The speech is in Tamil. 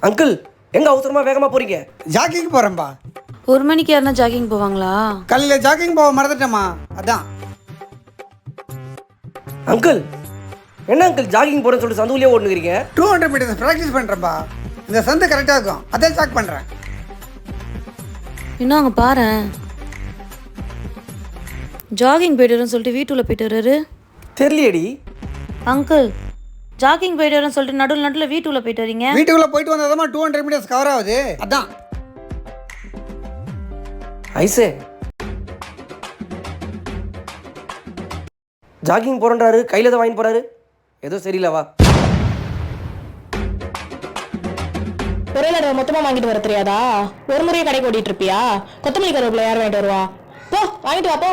அங்கிள் எங்க அவசரமா வேகமா போறீங்க? ஜாக்கிங் போகிறேன்பா. 1 மணிக்கு யாருன்னா ஜாகிங் போவாங்களா? காலையில் ஜாக்கிங் போக மறந்துட்டேம்மா, அதான். அங்கிள் என்ன அங்கிள் ஜாகிங் போறேன்னு சொல்லிட்டு சந்துக்குள்ளேயே ஓடுனுக்கிறீங்க? 200 மீட்டர்ஸ் ப்ராக்டிஸ் பண்ணுறேன்பா. இந்த சந்து கரெக்டாக இருக்கும், அதான் ஜாக் பண்ணுறேன். இன்னும் அங்கே பாரு, ஜாகிங் போய்ட்டு சொல்லிட்டு வீட்டுள்ள போயிட்டு வர்றாரு. தெரியலையேடி. அங்கிள் ஜாகிங் போய்ட்டு சொல்லிட்டு நடுவில் வீட்டுள்ள போயிட்டு வரீங்க. வீட்டுக்குள்ளே போயிட்டு வந்ததாம்மா 200 மீட்டர்ஸ் கவர் ஆகுது, அதான். ஐசே ஜாகிங் போறேன்றாரு, கையில தான் வாங்கி போறாரு. ஏதோ சரியில்லை வா. ஒரே தடவை மொத்தமா வாங்கிட்டு வர தெரியாதா? ஒரு முறையே கடைக்கு ஓடிட்டு இருப்பியா? கொத்தமல்லி கருவேப்பிலை யார் வாங்கிட்டு வருவா? போ வாங்கிட்டு வா போ.